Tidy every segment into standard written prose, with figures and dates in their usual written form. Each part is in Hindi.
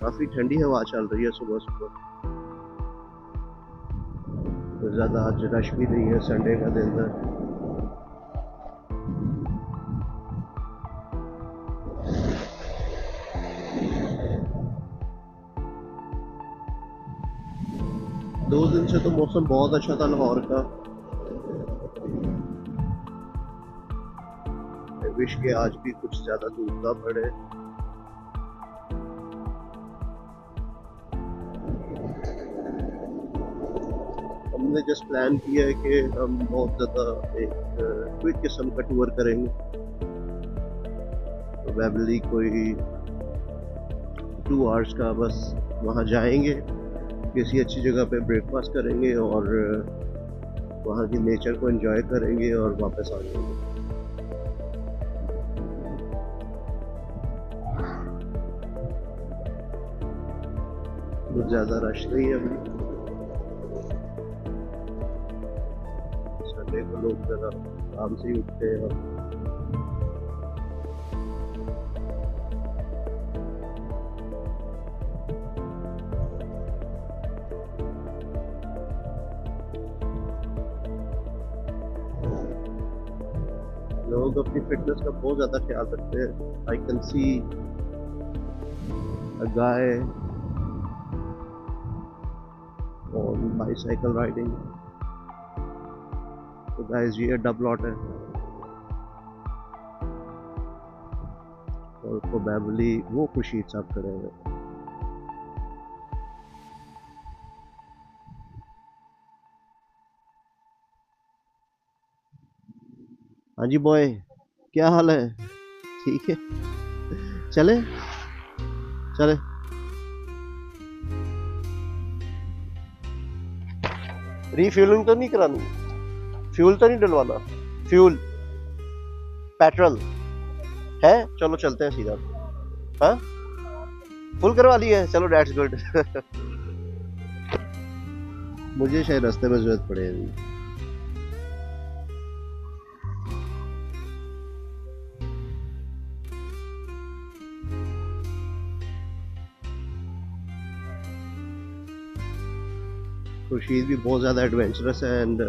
काफ़ी ठंडी हवा चल रही है सुबह सुबह। तो ज़्यादा आज रश भी नहीं है, संडे का दिन है। दो दिन से तो मौसम बहुत अच्छा था लाहौर का। विश के आज भी कुछ ज़्यादा धूप ना पड़े। हमने जस्ट प्लान किया है कि हम बहुत ज़्यादा एक क्विक किस्म का टूर करेंगे। प्रोबेबली कोई 2 आवर्स का बस वहाँ जाएंगे, किसी अच्छी जगह पे ब्रेकफास्ट करेंगे और वहाँ की नेचर को एंजॉय करेंगे और वापस आ जाएंगे। कुछ ज़्यादा रश नहीं है अभी। संडे को लोग ज़रा आराम से ही उठते हैं। लोग अपनी फिटनेस का बहुत ज़्यादा ख्याल रखते हैं। I can see a guy on bicycle riding. तो गाइस ये डबलॉट है और प्रोबेबली वो खुशी साहब खड़े हुए। हाँ जी बॉय, क्या हाल है? ठीक है, चले चले। रीफ्यूलिंग तो नहीं करानी? फ्यूल तो नहीं डलवाना? फ्यूल पेट्रोल है? चलो चलते हैं सीधा। हाँ, फुल करवा ली है, चलो दैट्स गुड। मुझे शायद रास्ते में जरूरत पड़ेगी। खुर्शीद भी बहुत ज़्यादा एडवेंचरस है and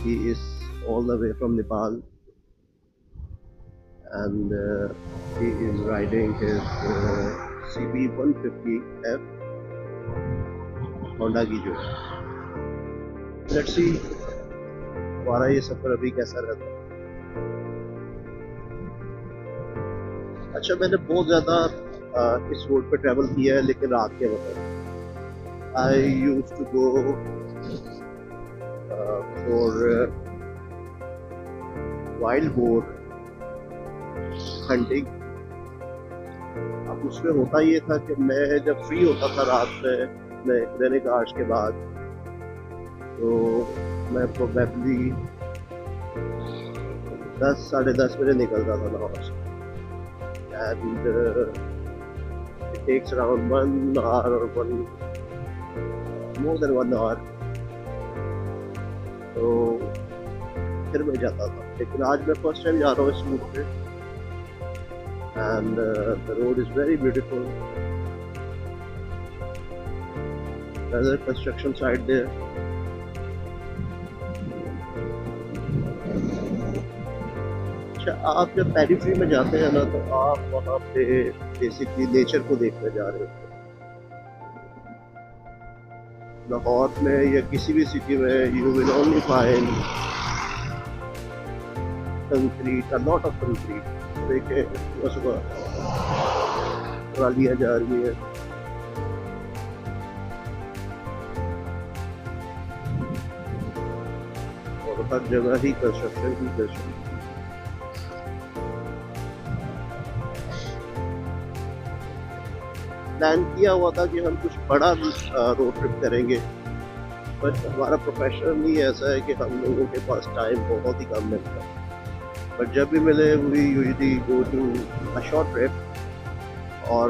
he is all the way from Nepal and he is riding his CB 150F Honda की जो। लेट्स सी हमारा ये सफ़र अभी कैसा रहता है। अच्छा, मैंने बहुत ज़्यादा इस रोड पे ट्रैवल किया है लेकिन रात के वक्त। I used to go for wild boar hunting। अब उसमें होता ये था कि मैं जब फ्री होता था रात में क्लिनिक आवर्स के बाद, तो मैं प्रोबेबली 10 साढ़े 10 बजे निकलता था लाहौर से and it takes around 1 hour or more than 1 hour। तो फिर मैं जाता था, लेकिन आज मैं फर्स्ट टाइम जा रहा हूँ इस रूट पे and the road is very beautiful. there's a construction site there। अच्छा, आप जब पेरिफेरी में जाते हैं ना, तो आप वहाँ पे बेसिकली नेचर को देखने जा रहे हो। लाहौर में या किसी भी सिटी में you will only find concrete, a lot of concrete. देखिए सुबह ट्रालियाँ जा रही हैं। और हर जगह ही कंस्ट्रक्शन ही कंस्ट्रक्शन। प्लान किया हुआ था कि हम कुछ बड़ा रोड ट्रिप करेंगे, बट हमारा प्रोफेशन ही ऐसा है कि हम लोगों के पास टाइम बहुत ही कम मिलता है। बट जब भी मिले we usually go to a short trip और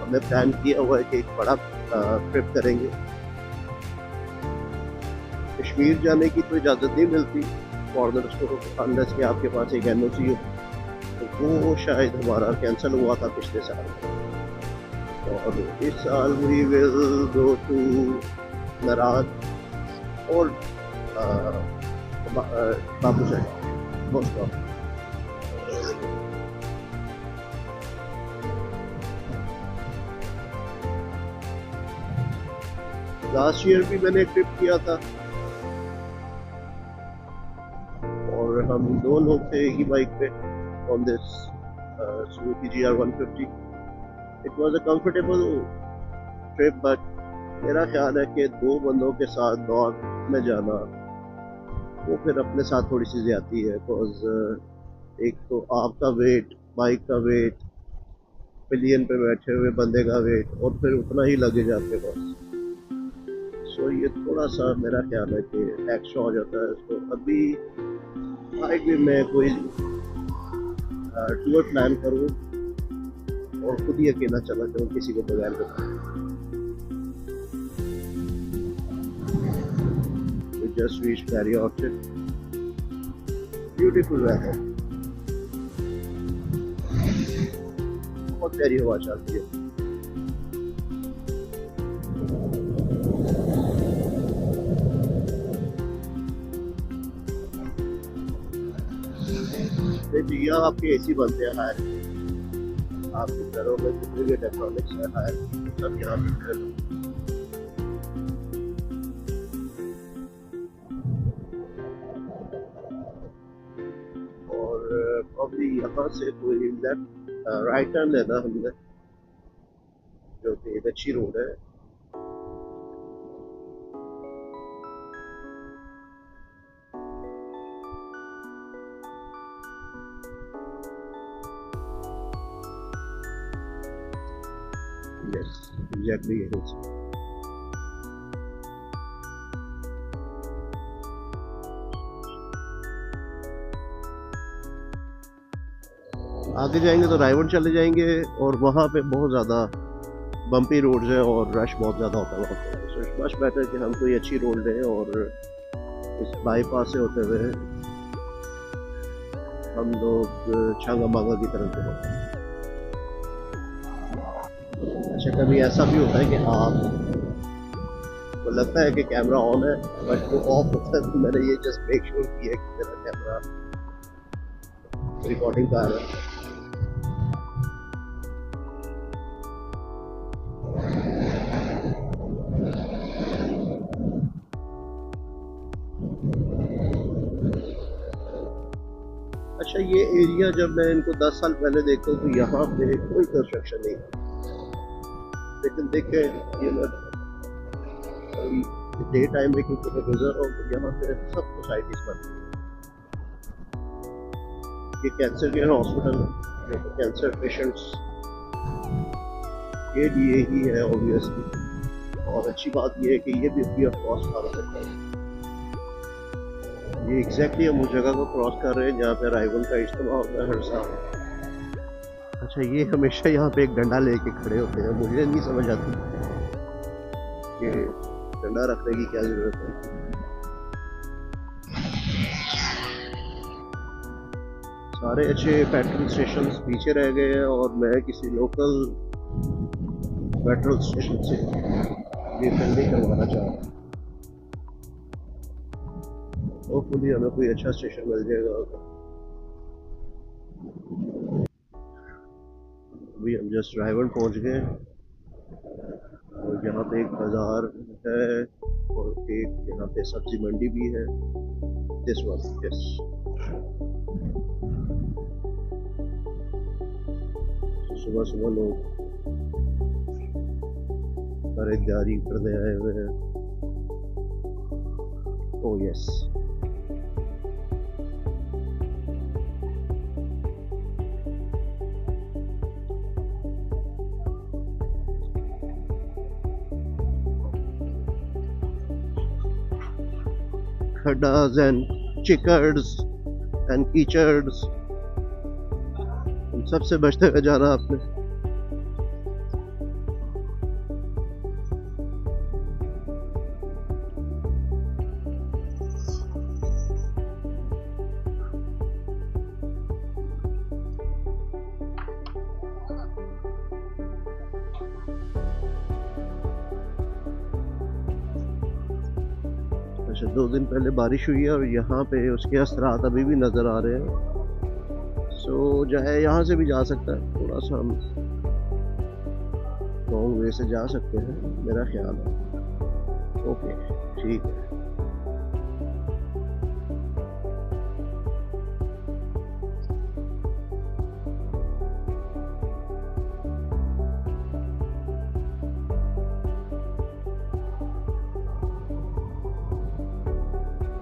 हमने प्लान किया हुआ है कि एक बड़ा ट्रिप करेंगे। कश्मीर जाने की तो इजाज़त नहीं मिलती फॉरनर्स को अनलेस कि आपके पास एक NOC हो, तो वो शायद हमारा कैंसिल हुआ था पिछले साल। और इस साल वी विल गो टू नराज और बाबू साहब मोस्ट ऑफ। लास्ट ईयर भी मैंने एक ट्रिप किया था और हम दो लोग थे एक ही बाइक पे on this Suzuki GR150। It was a comfortable trip but मेरा ख्याल है कि दो बंदों के साथ नॉर्थ में जाना वो फिर अपने साथ थोड़ी सी ज्यादती है। बिकॉज एक तो आपका वेट, बाइक का वेट, पिलियन पे बैठे हुए बंदे का वेट और फिर उतना ही लगेज आपके पास। सो ये थोड़ा सा मेरा ख्याल है कि एक्स्ट्रा हो जाता है। तो अभी बाइक भी मैं कोई टूर प्लान करूँ और खुद ही अकेला चला जाऊँ किसी के बगैर। We just reached Perry Orchard. Beautiful weather. बहुत प्यारी हवा चलती है। ये आपके एसी बनते हैं हायर, आपके घरों में जितने भी इलेक्ट्रॉनिक्स है हायर सब यहाँ मिलते हैं। और अभी यहाँ से कोई लेफ्ट राइट टर्न लेना हमने, जो कि एक अच्छी रोड है। यस एग्जैक्टली यही है। आगे जाएंगे तो रायवन चले जाएंगे और वहाँ पे बहुत ज़्यादा बम्पी रोड्स है और रश बहुत ज़्यादा होता है वहाँ पे। सो इट्स मच बेटर कि हम कोई अच्छी रोड लें और इस बाईपास से होते हुए हम लोग छांगामांगा की तरफ जाएं। अच्छा कभी ऐसा भी होता है कि आप तो लगता है कि कैमरा ऑन है बट वो ऑफ होता है, तो मैंने ये जस्ट मेक श्योर किया कि मेरा कैमरा रिकॉर्डिंग कर रहा है। अच्छा ये एरिया जब मैं इनको 10 साल पहले देखता हूँ तो यहाँ पे कोई कंस्ट्रक्शन नहीं, लेकिन देखे डे टाइम में क्योंकि गुजर और यहाँ पे सब सोसाइटीज बन गई। ये कैंसर केयर हॉस्पिटल है, कैंसर पेशेंट्स के लिए ही है ऑब्वियसली। और अच्छी बात ये है कि ये भी फ्री ऑफ कॉस्ट आ सकता है। ये एग्जैक्टली हम उस जगह को क्रॉस कर रहे हैं जहाँ पे राइवल का इज्तिमा होता है हर साल। अच्छा ये हमेशा यहाँ पे एक डंडा लेके खड़े होते हैं, मुझे नहीं समझ आती कि डंडा रखने की क्या जरूरत है। सारे अच्छे पेट्रोल स्टेशन पीछे रह गए हैं और मैं किसी लोकल पेट्रोल स्टेशन से ये फिल्मिंग करवाना चाह रहा हूँ। होपफुली हमें कोई अच्छा स्टेशन मिल जाएगा। अभी हम जस्ट रायवन पहुंच गए और यहाँ पे एक बाजार है और एक यहाँ पे सब्जी मंडी भी है। This one yes. सुबह सुबह लोग खरीदारी करने आए हुए हैं। ओह यस खड्डास एंड चिकर्स एंड कीचर्स, इन सबसे बचते हुए जाना आपने। अच्छा, 2 दिन पहले बारिश हुई है और यहाँ पे उसके असरात अभी भी नज़र आ रहे हैं। सो जो है यहाँ से भी जा सकता है, थोड़ा सा हम लॉन्ग वे से जा सकते हैं मेरा ख्याल है। ओके, ठीक है।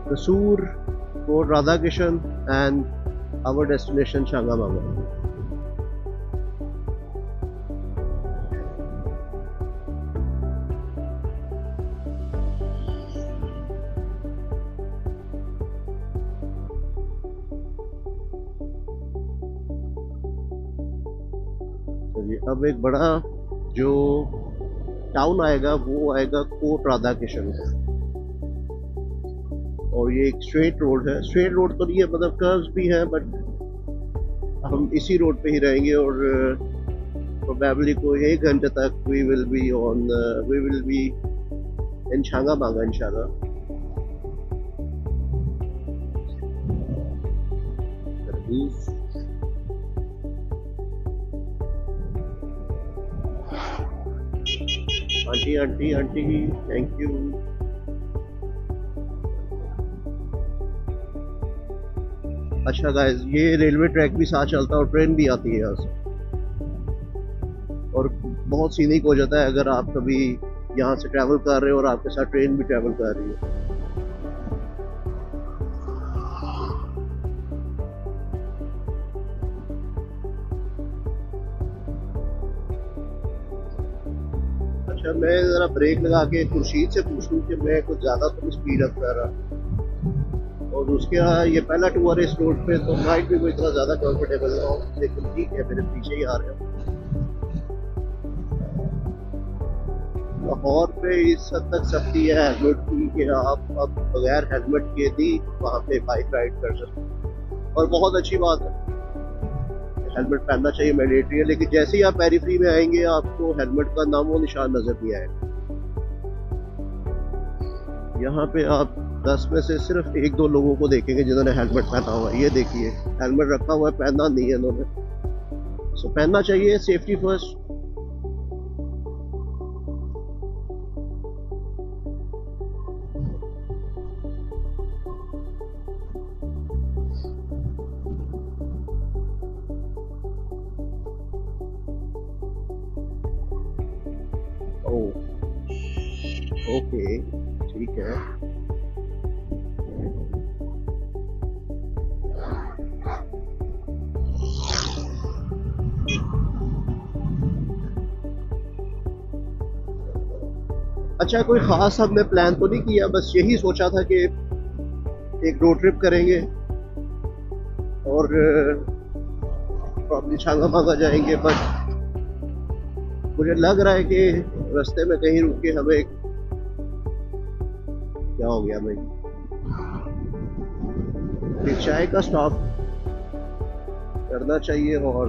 Kasur, Fort Radhakishan, and our destination Changamanga. चलिए, अब एक बड़ा जो टाउन आएगा वो आएगा कोट राधाकिशन, और ये एक स्ट्रेट रोड है। स्ट्रेट रोड तो नहीं है, मतलब कर्व्स भी है, बट हम इसी रोड पे ही रहेंगे और प्रोबेबली कोई 1 घंटे तक we will be in Changamanga इंशाल्लाह। Aunty aunty aunty, thank you. अच्छा गाइस, ये रेलवे ट्रैक भी साथ चलता है और ट्रेन भी आती है यहाँ से, और बहुत सीनिक हो जाता है अगर आप कभी यहाँ से ट्रैवल कर रहे हो और आपके साथ ट्रेन भी ट्रैवल कर रही है। अच्छा, मैं ज़रा ब्रेक लगा के खुर्शीद से पूछूं कि मैं कुछ ज़्यादा तो स्पीड अप कर रहा, और उसके ये पहला टूर है इस रोड पे, तो बाइक भी कोई इतना ज़्यादा कंफर्टेबल ना हो, लेकिन ठीक है, मेरे पीछे ही आ रहे हो। लाहौर पे इस हद तक सख्ती है हेलमेट की कि आप अब बगैर हेलमेट के भी वहाँ पे बाइक राइड कर सकते हैं, और बहुत अच्छी बात है, हेलमेट पहनना चाहिए, मैंडेटरी है। लेकिन जैसे ही आप पेरीफ्री में आएंगे आपको हेलमेट का नामो निशान नजर नहीं आएगा। यहाँ पे आप 10 में से सिर्फ 1-2 लोगों को देखेंगे जिन्होंने हेलमेट पहना हुआ है। ये देखिए, हेलमेट रखा हुआ है, पहना नहीं है इन्होंने। सो पहनना चाहिए, सेफ्टी फर्स्ट। ओके, ठीक है। अच्छा, कोई ख़ास हमने प्लान तो नहीं किया, बस यही सोचा था कि एक रोड ट्रिप करेंगे और प्रॉब्ली Changamanga जाएंगे, बट मुझे लग रहा है कि रास्ते में कहीं रुक के हमें, क्या हो गया भाई, एक चाय का स्टॉप करना चाहिए, और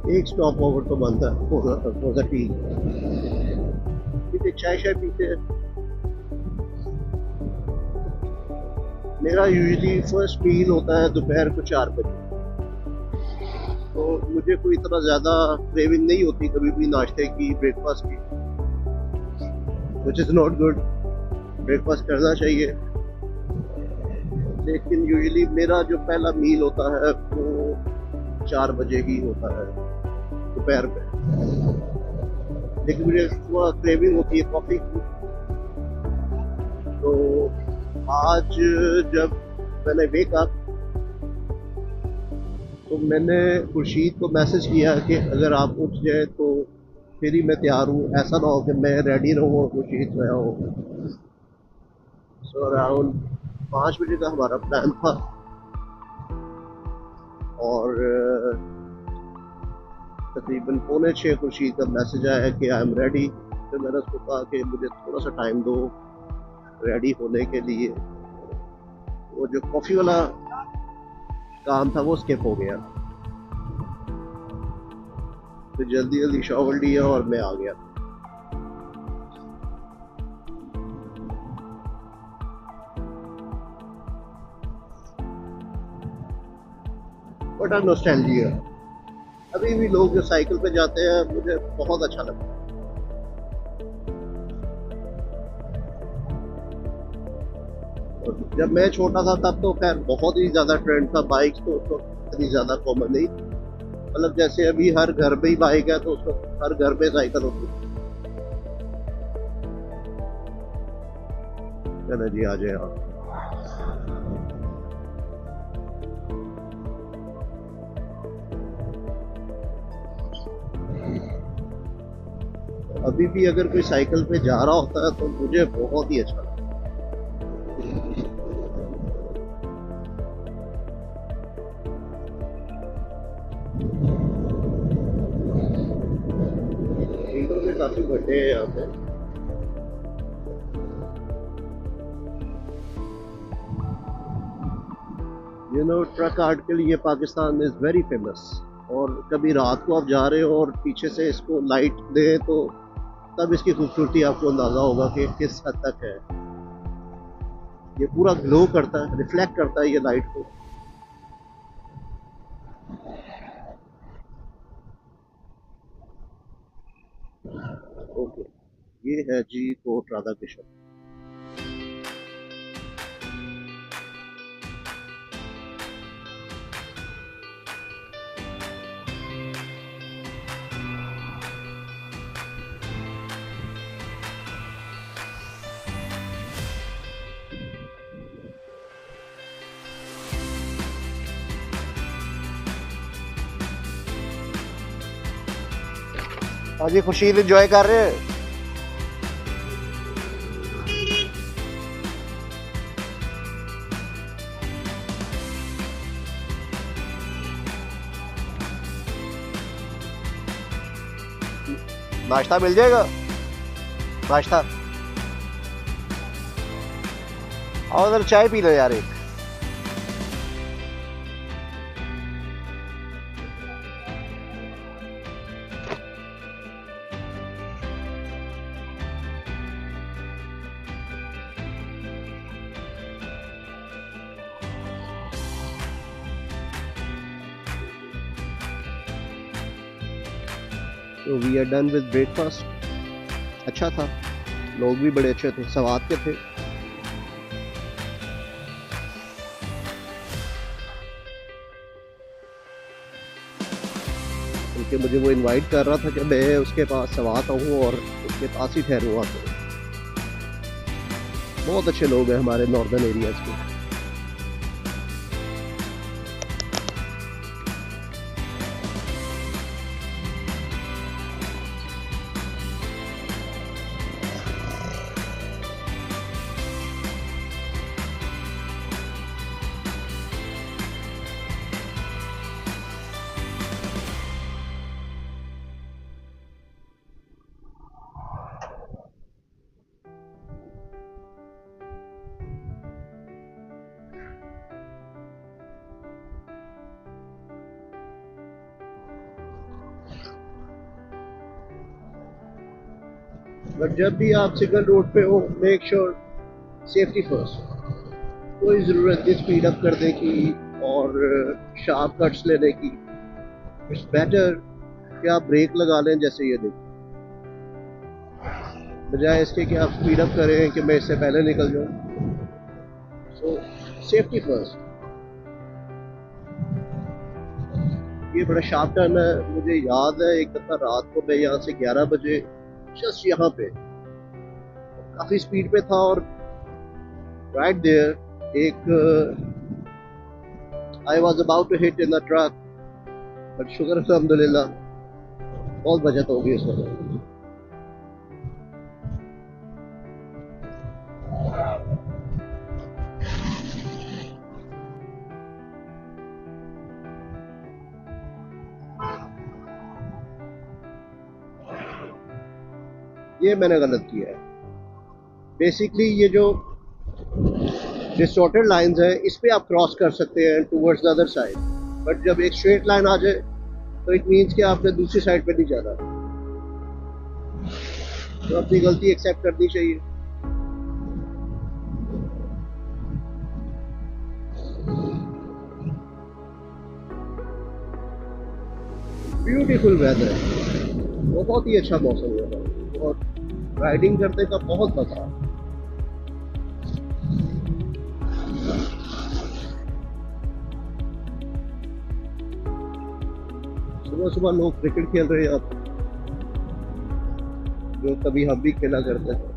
एक स्टॉप ओवर तो बनता है, टी चाय पीते हैं। मेरा यूजुअली फर्स्ट मील होता है दोपहर को 4 बजे, तो मुझे कोई इतना ज़्यादा क्रेविंग नहीं होती कभी भी नाश्ते की, ब्रेकफास्ट की, which is not good. Breakfast करना चाहिए, लेकिन यूजुअली मेरा जो पहला मील होता है वो 4 बजे ही होता है दोपहर पे। लेकिन मुझे सुबह क्रेविंग होती है कॉफ़ी की, तो आज जब मैंने वेक अप तो मैंने खुर्शीद को मैसेज किया कि अगर आप उठ जाए तो फिर ही मैं तैयार हूँ, ऐसा ना हो कि मैं रेडी रहूँ और खुर्शीद सोया हो। सो अराउंड 5 बजे का हमारा प्लान था, और तकरीबन 5:45 खुर्शीद का मैसेज आया कि आई एम रेडी। फिर मैंने उसको कहा कि मुझे थोड़ा सा टाइम दो रेडी होने के लिए। वो जो कॉफ़ी वाला काम था वो स्किप हो गया। फिर जल्दी जल्दी शॉवर लिया और मैं आ गया। बड़ा नॉस्टैल्जिया, अभी भी लोग जो साइकिल पे जाते हैं मुझे बहुत अच्छा लगता है। और जब मैं छोटा था तब तो खैर बहुत ही ज़्यादा ट्रेंड था बाइक्स, तो उस वक्त इतनी ज़्यादा कॉमन नहीं, मतलब जैसे अभी हर घर में ही बाइक है तो उस वक्त हर घर में साइकिल होती है। चलो जी, आ जाए आप। अभी भी अगर कोई साइकिल पे जा रहा होता है तो मुझे बहुत ही अच्छा लगता है। ईंटों के काफी गड्ढे हैं यहाँ पे। ट्रक आर्ट के लिए पाकिस्तान इज वेरी फेमस। और कभी रात को आप जा रहे हो और पीछे से इसको लाइट दे तो तब इसकी खूबसूरती आपको अंदाजा होगा कि किस हद तक है। ये पूरा ग्लो करता है, रिफ्लेक्ट करता है ये लाइट को। ओके, ये है जी कोट राधा कृष्ण। हाँ जी, खुशील एंजॉय कर रहे हैं। नाश्ता मिल जाएगा, नाश्ता। और उधर चाय पी लो यार एक। तो we are done with breakfast. अच्छा था, लोग भी बड़े अच्छे थे, सवाद के थे। क्योंकि मुझे वो इनवाइट कर रहा था कि मैं उसके पास सवात आऊँ और उसके पास ही ठहरूँगा। तो बहुत अच्छे लोग हैं हमारे नॉर्दर्न एरियाज के। बट जब भी आप सिंगल रोड पे हो, मेक श्योर सेफ्टी फर्स्ट। कोई ज़रूरत नहीं स्पीड अप करने की और शार्प कट्स लेने की। इट्स बेटर कि आप ब्रेक लगा लें, जैसे ये देखिए, बजाय इसके कि आप स्पीड अप करें कि मैं इससे पहले निकल जाऊं। सो सेफ्टी फर्स्ट। ये बड़ा शार्प टर्न है। मुझे याद है एक दफ़ा रात को मैं यहाँ से 11 बजे जस्ट यहाँ पे काफ़ी स्पीड पे था और राइट देयर एक I was about to hit in the truck, but शुक्र अल्हम्दुलिल्लाह बहुत बचत होगी इस वक्त। ये मैंने गलत किया है। बेसिकली ये जो डिस्टॉर्टेड लाइंस है इस पे आप क्रॉस कर सकते हैं towards the other side, but जब एक स्ट्रेट लाइन आ जाए तो इट मीन्स कि आपने दूसरी साइड पे नहीं जाना, तो अपनी गलती एक्सेप्ट करनी चाहिए। ब्यूटीफुल वेदर है, बहुत ही अच्छा मौसम है और राइडिंग करने का बहुत मजा है। सुबह सुबह लोग क्रिकेट खेल रहे हैं अब, जो कभी हम भी खेला करते थे।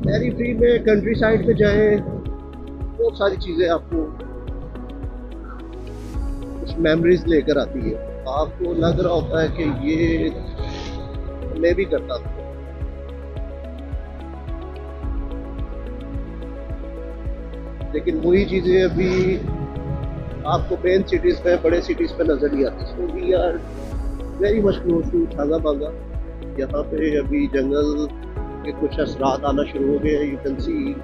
कैरी फ्री में कंट्री साइड पे जाए, बहुत सारी चीजें आपको कुछ मेमोरीज लेकर आती है। आपको लग रहा होता है कि ये मैं भी करता था, लेकिन वही चीजें अभी आपको मेन सिटीज पे, बड़े सिटीज पे नजर नहीं आती। So we are very much close to थागा बागा। यहाँ पे अभी जंगल के कुछ असरात आना शुरू हो गए हैं। यू कैन सी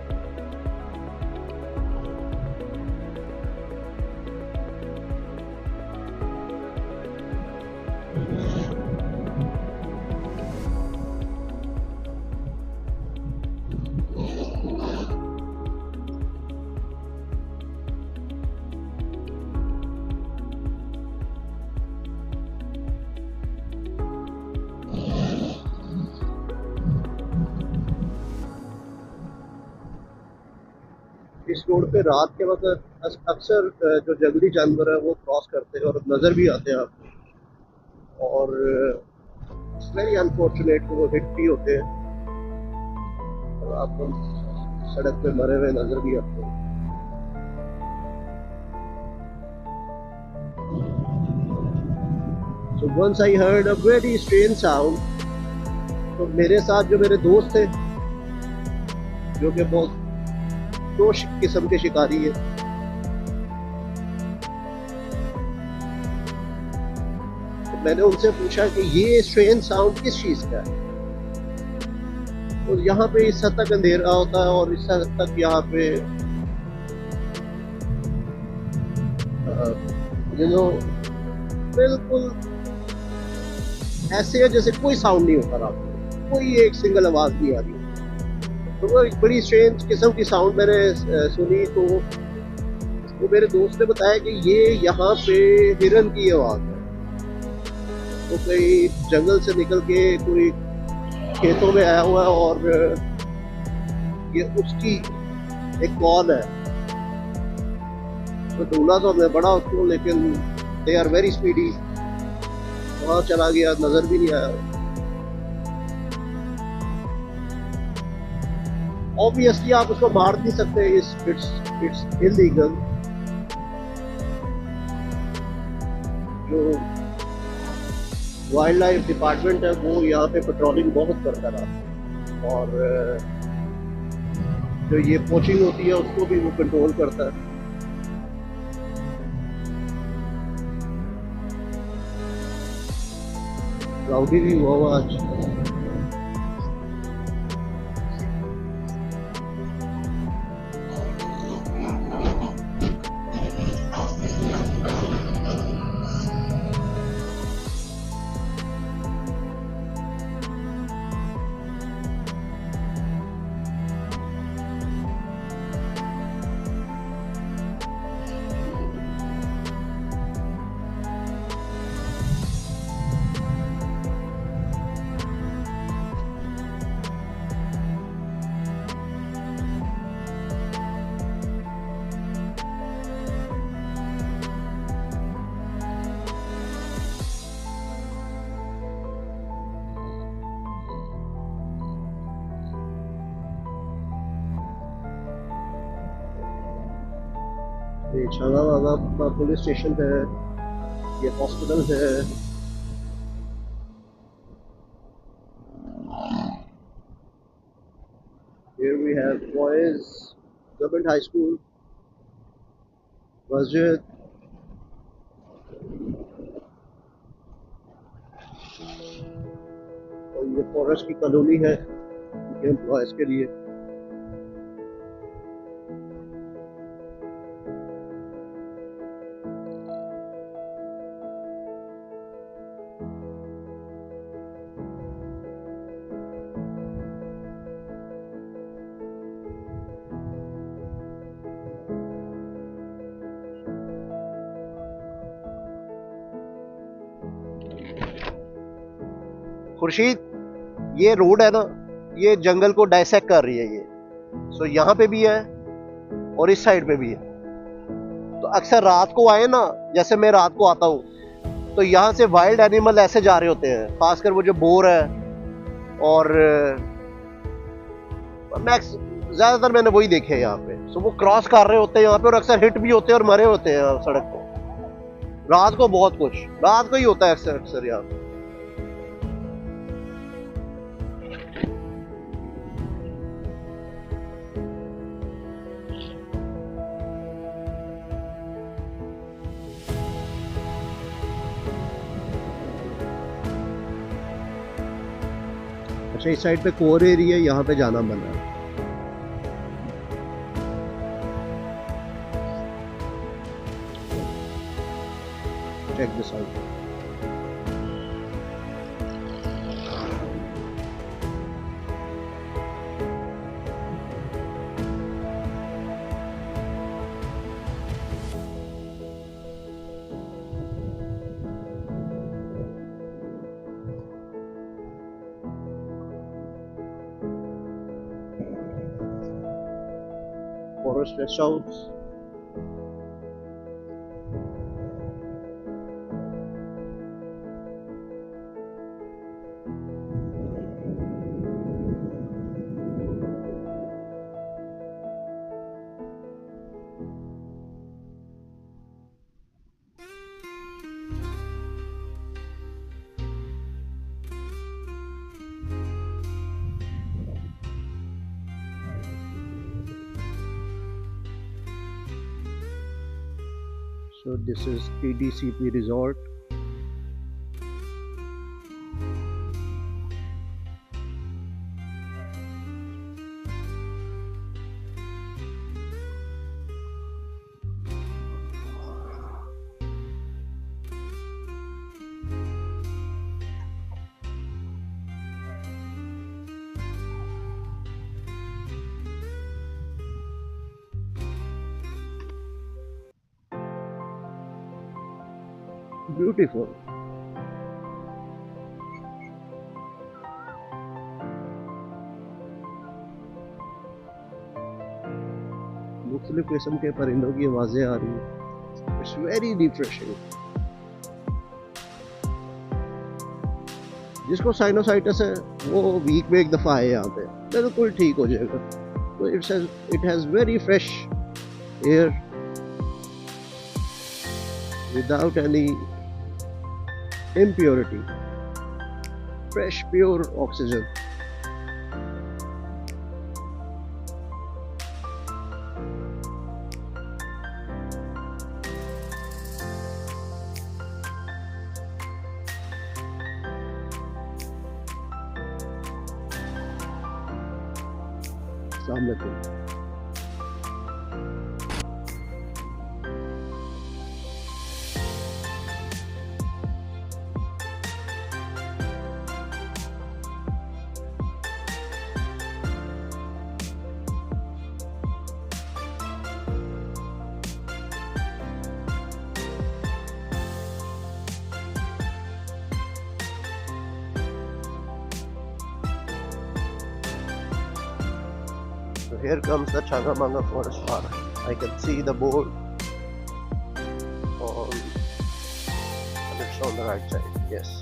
इस रोड पे रात के वक्त अक्सर जो जंगली जानवर है वो क्रॉस करते हैं और नजर भी आते हैं आपको, और वेरी अनफॉर्चुनेट वो हिट भी होते हैं और आपको सड़क पे मरे हुए नजर भी आते हैं। So once I heard a very strange sound. तो मेरे साथ जो मेरे दोस्त थे, जो कि बहुत दो किस्म के शिकारी है, तो मैंने उनसे पूछा कि ये स्ट्रेन साउंड किस चीज का है। और यहाँ पे इस हद तक अंधेरा होता है और इस हद तक यहाँ पे बिल्कुल ऐसे है जैसे कोई साउंड नहीं होता रात में, कोई एक सिंगल आवाज नहीं आ रही। तो वो एक बड़ी स्ट्रेंज किस्म की साउंड मैंने सुनी। तो वो मेरे दोस्त ने बताया कि ये यहाँ पे हिरन की आवाज है। तो कहीं जंगल से निकल के कोई खेतों में आया हुआ है और ये उसकी एक कॉल है। तो ढूंढा तो हमने बड़ा उसको, लेकिन दे आर वेरी स्पीडी, वहाँ चला गया, नजर भी नहीं आया। ऑब्वियसली आप उसको मार नहीं सकते, इट्स इलीगल। जो वाइल्ड लाइफ डिपार्टमेंट है वो यहाँ पे पेट्रोलिंग बहुत करता रहा, और जो ये पोचिंग होती है उसको भी वो कंट्रोल करता है। क्लाउडी भी हुआ आज। ये छागा वागा पुलिस स्टेशन है, ये हॉस्पिटल है। Here we have boys government high school, मस्जिद, और ये फॉरेस्ट की कॉलोनी है एम्प्लॉयज के लिए। खुर्शीद, ये रोड है ना, ये जंगल को डाइसेक्ट कर रही है ये। सो यहाँ पे भी है और इस साइड पे भी है। तो अक्सर रात को आए ना, जैसे मैं रात को आता हूँ, तो यहाँ से वाइल्ड एनिमल ऐसे जा रहे होते हैं, खासकर वो जो बोर है और मैक्स, ज्यादातर मैंने वही देखे हैं यहाँ पे। सो वो क्रॉस कर रहे होते हैं यहाँ पे और अक्सर हिट भी होते हैं और मरे होते हैं सड़क को। रात को बहुत कुछ रात को ही होता है अक्सर अक्सर यहाँ पे। अच्छा, इस साइड पे कोर एरिया, यहाँ पे जाना मना है। Check this out. Forest rest house. So this is TDCP resort. Beautiful. मुख्तलिफ किस्म के परिंदों की आवाजें आ रही हैं। It's very refreshing. जिसको साइनोसाइटिस है वो वीक में एक दफा आए यहाँ पे, बिल्कुल ठीक हो जाएगा। तो it has very fresh air without any impurity, fresh pure oxygen. Assalamu alaikum. So here comes the Changamanga Forest Park. I can see the board on, and it's on the right side. Yes.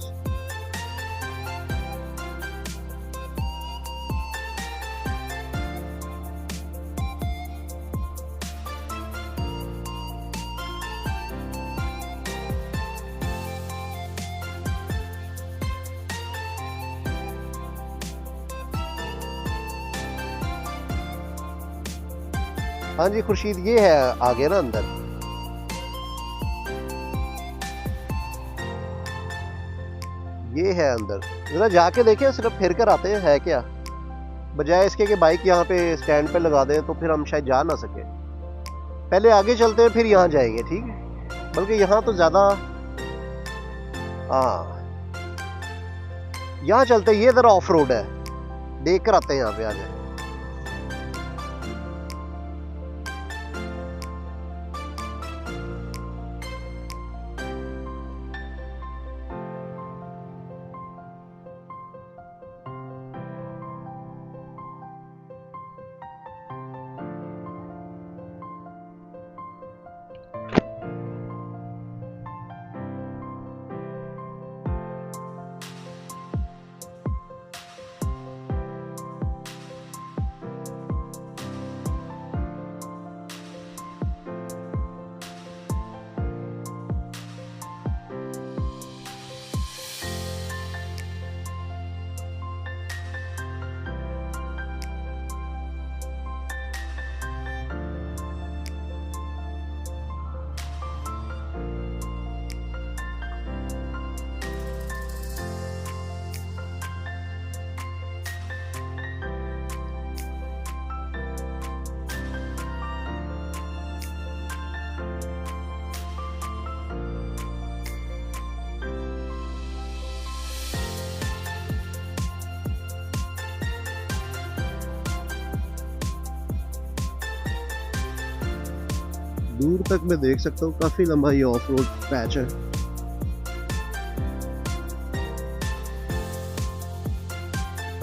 हाँ जी खुर्शीद, ये है आगे ना अंदर। ये है अंदर, जरा जाके देखें, सिर्फ फिर कर आते हैं है क्या, बजाय इसके कि बाइक यहाँ पे स्टैंड पे लगा दें तो फिर हम शायद जा ना सके। पहले आगे चलते हैं फिर यहाँ जाएंगे, ठीक है? बल्कि यहाँ तो ज़्यादा, हाँ यहाँ चलते हैं, ये ज़रा ऑफ रोड है, देख कर आते हैं यहाँ पे आगे। दूर तक मैं देख सकता हूँ काफी लंबा ये ऑफ रोड पैच है।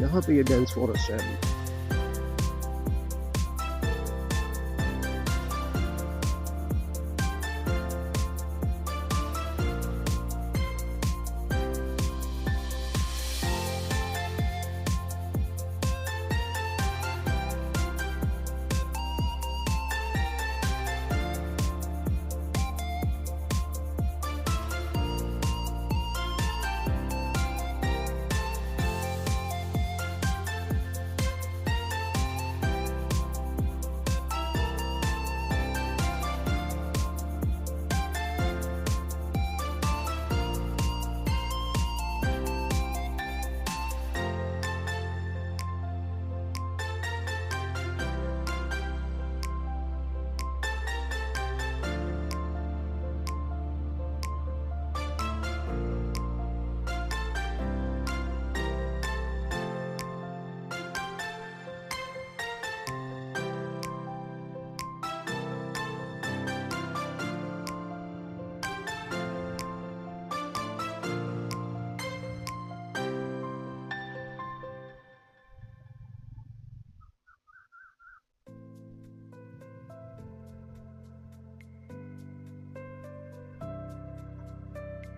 यहाँ पे ये डेंस फॉरेस्ट है।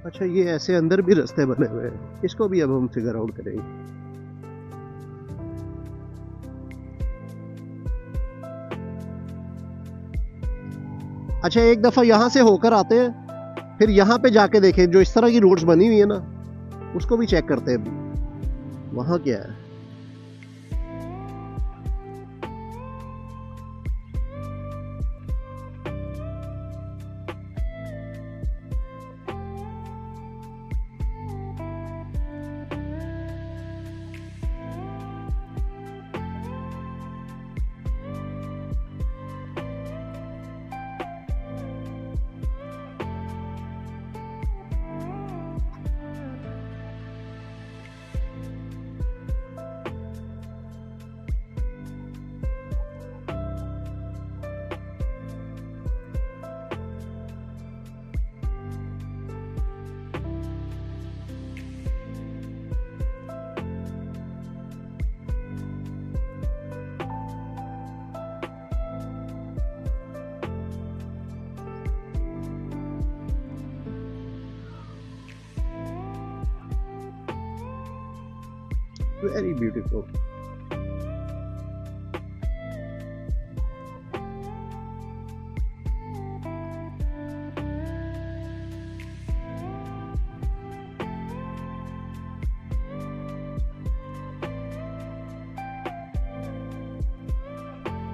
अच्छा, ये ऐसे अंदर भी रास्ते बने हुए हैं, इसको भी अब हम फिगर आउट करेंगे। अच्छा, एक दफा यहाँ से होकर आते हैं, फिर यहाँ पे जाके देखें जो इस तरह की रोड्स बनी हुई है ना, उसको भी चेक करते हैं अभी वहाँ क्या है। Very beautiful.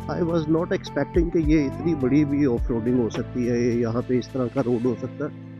I was not expecting कि ये इतनी बड़ी भी ऑफ रोडिंग हो सकती है, यहाँ पे इस तरह का रोड हो सकता है।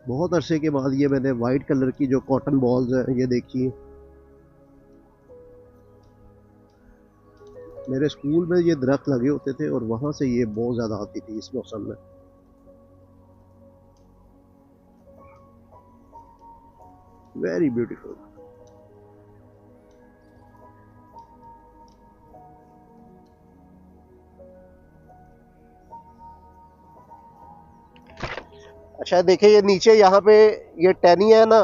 बहुत अरसे के बाद ये मैंने वाइट कलर की जो कॉटन बॉल्स हैं ये देखी। मेरे स्कूल में ये दरख्त लगे होते थे और वहां से ये बहुत ज्यादा आती थी इस मौसम में। Very beautiful. अच्छा देखिए, ये नीचे यहाँ पे ये टहनी है ना,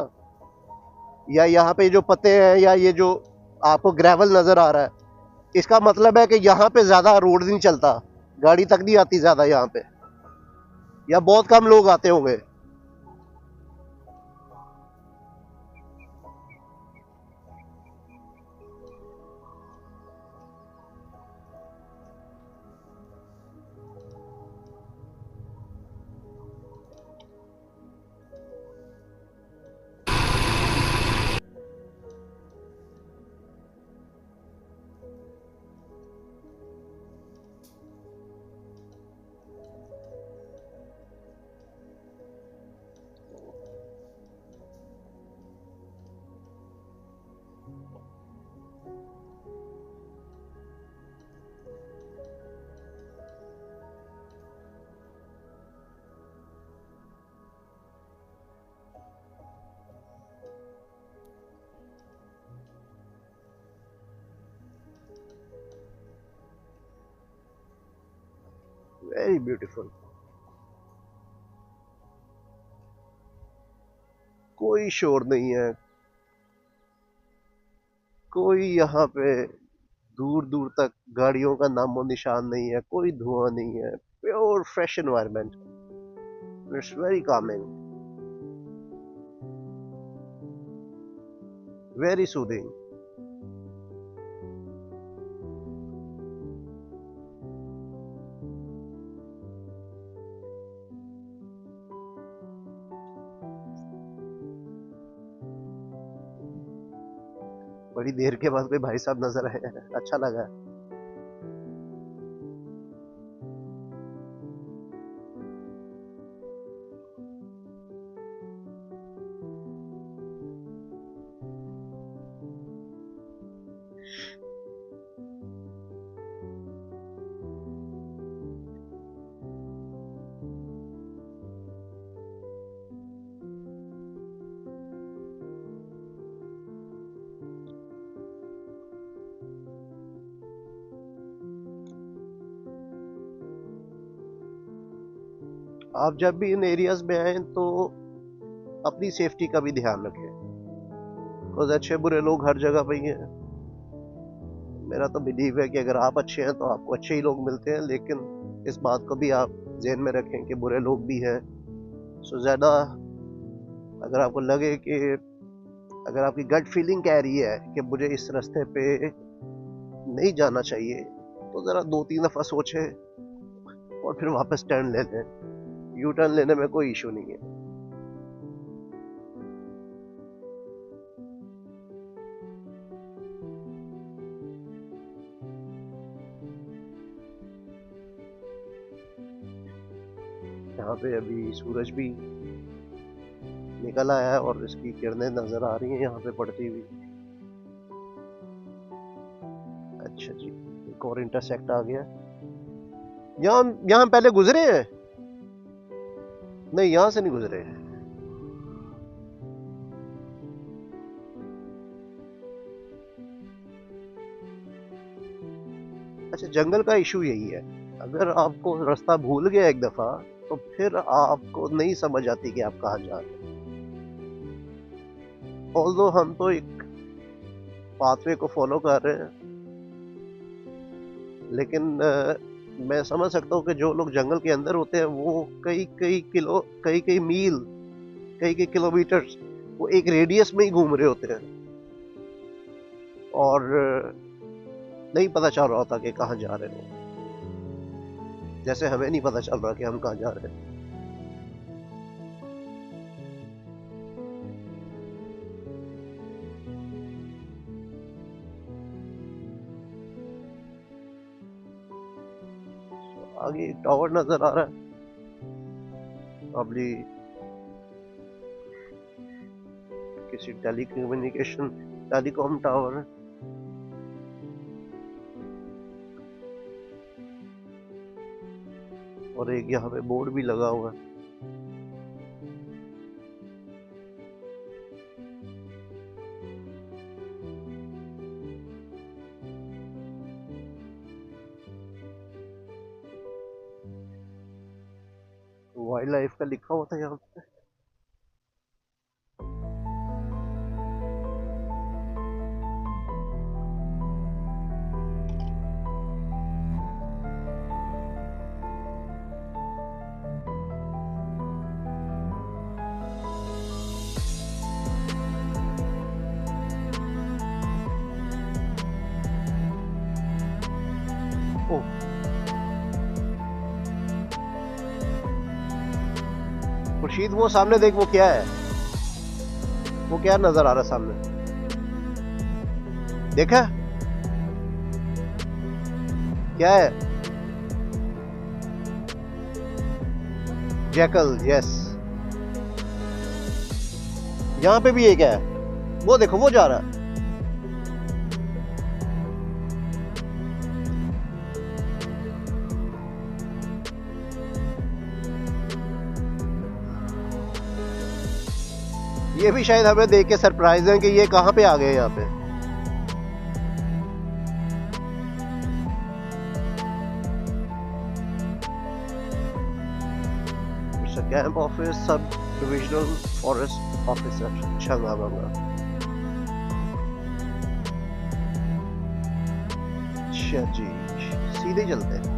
या यहाँ पे जो पत्ते हैं, या ये जो आपको ग्रेवल नजर आ रहा है, इसका मतलब है कि यहाँ पे ज्यादा रोड नहीं चलता, गाड़ी तक नहीं आती ज्यादा यहाँ पे, या बहुत कम लोग आते होंगे। Very beautiful. कोई शोर नहीं है, कोई यहाँ पे दूर दूर तक गाड़ियों का नामो निशान नहीं है, कोई धुआं नहीं है, pure fresh environment. It's very Kameng, very soothing. बड़ी देर के बाद कोई भाई साहब नजर आए, अच्छा लगा। आप जब भी इन एरियाज में आए तो अपनी सेफ्टी का भी ध्यान रखें, बिकॉज अच्छे बुरे लोग हर जगह पे ही हैं। मेरा तो बिलीव है कि अगर आप अच्छे हैं तो आपको अच्छे ही लोग मिलते हैं, लेकिन इस बात को भी आप ध्यान में रखें कि बुरे लोग भी हैं। सो ज़्यादा अगर आपको लगे कि, अगर आपकी गट फीलिंग कह रही है कि मुझे इस रास्ते पे नहीं जाना चाहिए, तो ज़रा 2-3 दफ़ा सोचें और फिर वापस टर्न ले लें। यू टर्न लेने में कोई इशू नहीं है। यहाँ पे अभी सूरज भी निकल आया है और इसकी किरणें नजर आ रही हैं यहाँ पे पड़ती हुई। अच्छा जी, एक और इंटरसेक्ट आ गया। यहाँ यहाँ पहले गुजरे हैं? नहीं, यहाँ से नहीं गुजरे हैं। अच्छा, जंगल का इशू यही है, अगर आपको रास्ता भूल गया एक दफा, तो फिर आपको नहीं समझ आती कि आप कहाँ जा रहे हैं। ऑल्दो हम तो एक पाथवे को फॉलो कर रहे हैं, लेकिन मैं समझ सकता हूँ कि जो लोग जंगल के अंदर होते हैं वो कई कई किलो, कई कई मील, कई कई किलोमीटर, वो एक रेडियस में ही घूम रहे होते हैं, और नहीं पता चल रहा होता कि कहाँ जा रहे हो, जैसे हमें नहीं पता चल रहा कि हम कहाँ जा रहे हैं। आगे एक टावर नजर आ रहा है, प्रॉब्ली किसी टेलीकम्युनिकेशन, टेलीकॉम टावर है। और एक यहाँ पे बोर्ड भी लगा हुआ है। वाइल्ड लाइफ का लिखा हुआ था यहाँ पे। ओ खुर्शीद, वो सामने देख, वो क्या है? वो क्या नजर आ रहा है सामने? देखा क्या है? Jackal, yes. यहाँ पे भी एक है, वो देखो, वो जा रहा है। ये भी शायद हमें देख के सरप्राइज है कि ये कहाँ पे आ गए यहाँ पे। Camp office, sub divisional forest officer Chhangabanga. अच्छा जी, सीधे चलते हैं।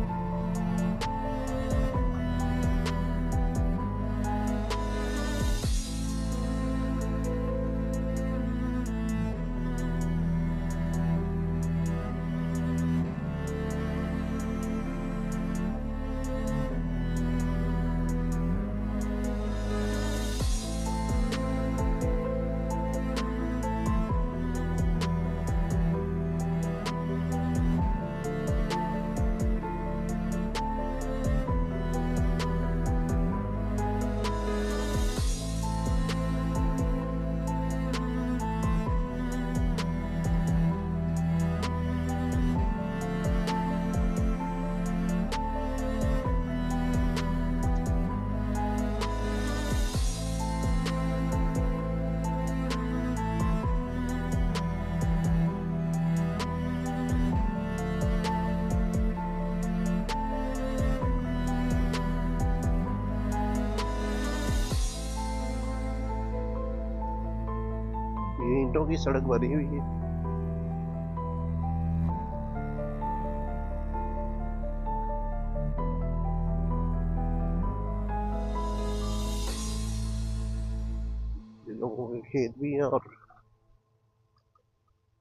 ये ईंटों की सड़क बनी हुई है। लोगों के खेत भी हैं और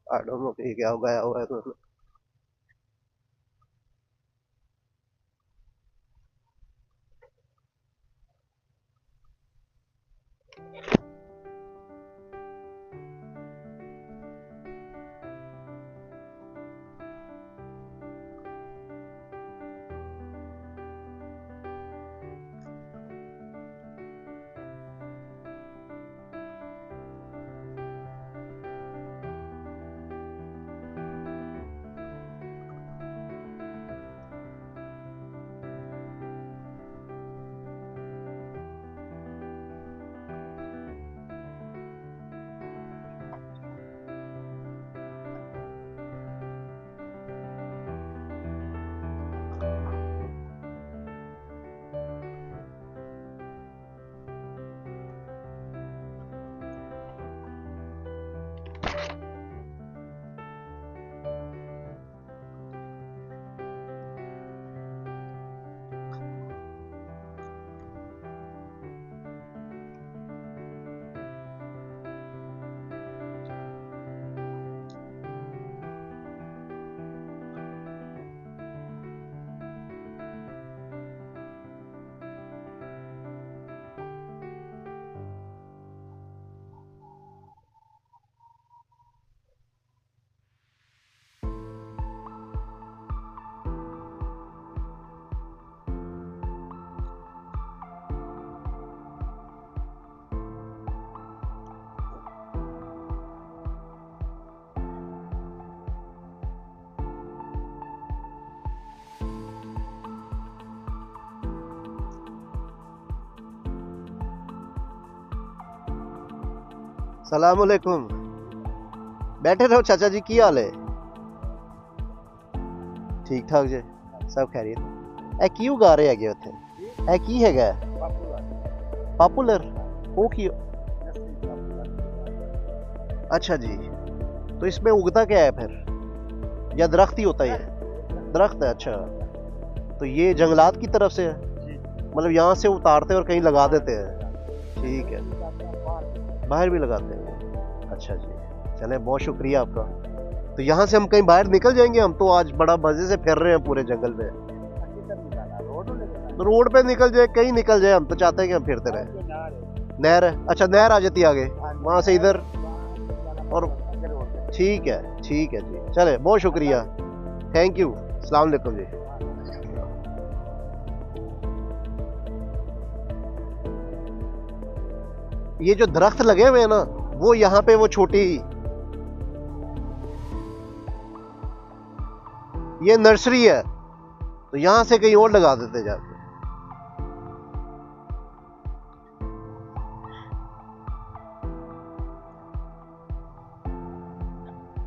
आई डोंट नो क्या उगाया हुआ है तो। सलाम अलैकुम। बैठे रहो चाचा जी, की हाल है? ठीक ठाक जी, सब खैरियत। ए की उगा रहे हैगे उत्थे? ए की हैगा? पॉपुलर हो की। अच्छा जी, तो इसमें उगता क्या है फिर, या दरख्त ही होता है? दरख्त है, अच्छा। तो ये जंगलात की तरफ से है, मतलब यहाँ से उतारते हैं और कहीं लगा देते हैं? ठीक है, बाहर भी लगाते हैं। अच्छा जी, चलें, बहुत शुक्रिया आपका। तो यहाँ से हम कहीं बाहर निकल जाएंगे? हम तो आज बड़ा मजे से फिर रहे हैं पूरे जंगल में। रोड पे निकल जाए, कहीं निकल जाए, हम तो चाहते हैं कि हम फिरते रहे। नहर है, अच्छा, नहर आ जाती है आगे वहां से इधर, और ठीक है जी, चले, बहुत शुक्रिया, थैंक यू, अस्सलाम वालेकुम जी। ये जो दरख्त लगे हुए हैं ना, वो यहाँ पे वो छोटी, ये नर्सरी है, तो यहाँ से कहीं और लगा देते जाके।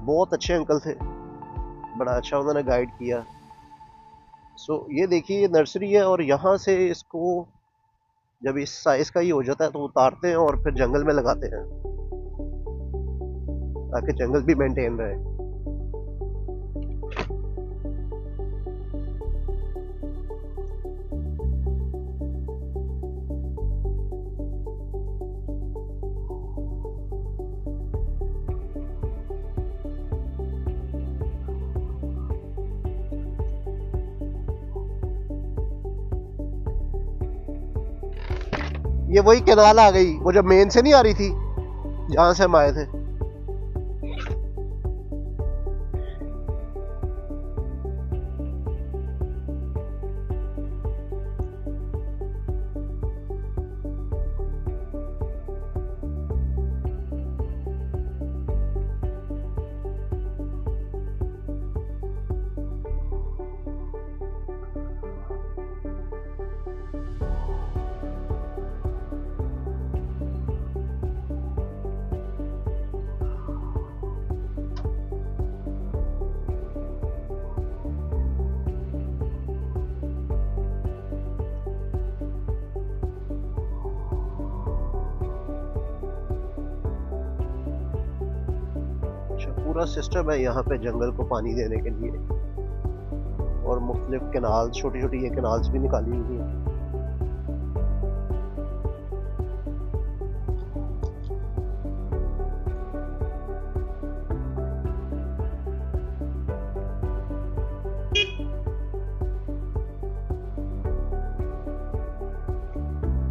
बहुत अच्छे अंकल थे, बड़ा अच्छा उन्होंने गाइड किया। सो ये देखिए, ये नर्सरी है, और यहाँ से इसको जब इस साइज का ही हो जाता है तो उतारते हैं और फिर जंगल में लगाते हैं, ताकि जंगल भी मेंटेन रहे। ये वही कैनाल आ गई, वो जब मेन से नहीं आ रही थी, जहां से हम आए थे। पूरा सिस्टम है यहाँ पे जंगल को पानी देने के लिए, और मुख्तलिफ कैनाल, छोटी छोटी ये कैनाल्स भी निकाली हुई हैं।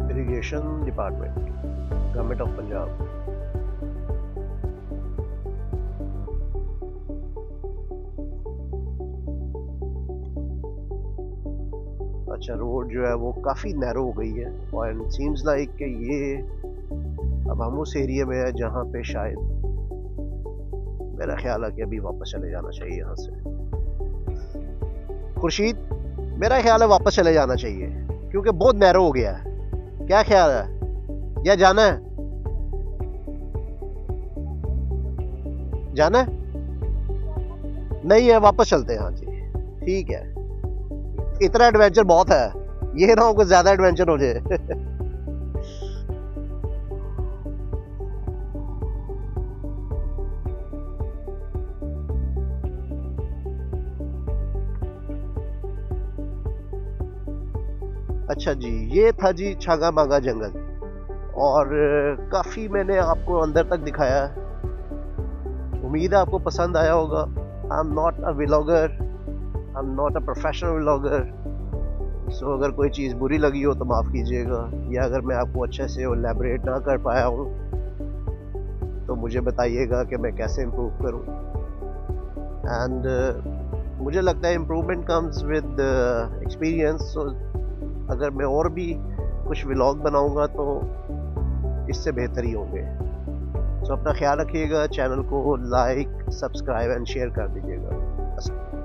Irrigation department, government of Punjab. अच्छा, रोड जो है वो काफ़ी नैरो हो गई है, और सीम्स लाइक कि ये अब हम उस एरिया में है जहाँ पे शायद मेरा ख्याल है कि अभी वापस चले जाना चाहिए यहाँ से। खुर्शीद, मेरा ख्याल है वापस चले जाना चाहिए, क्योंकि बहुत नैरो हो गया है। क्या ख्याल है, या जाना है? जाना है? नहीं है, वापस चलते हैं। हाँ जी, ठीक है, इतना एडवेंचर बहुत है, ये ना हो कुछ ज्यादा एडवेंचर हो जाए। अच्छा जी, ये था जी छागा मागा जंगल, और काफी मैंने आपको अंदर तक दिखाया है। उम्मीद है आपको पसंद आया होगा। I am not a vlogger, I am not a professional vlogger, so अगर कोई चीज़ बुरी लगी हो तो माफ़ कीजिएगा, या अगर मैं आपको अच्छे से एलैबोरेट ना कर पाया हूँ तो मुझे बताइएगा कि मैं कैसे इम्प्रूव करूँ। एंड मुझे लगता है इम्प्रूवमेंट कम्स विद एक्सपीरियंस। सो अगर मैं और भी कुछ व्लॉग बनाऊँगा तो इससे बेहतर ही होंगे। सो अपना ख्याल रखिएगा, चैनल को लाइक, सब्सक्राइब एंड शेयर कर दीजिएगा।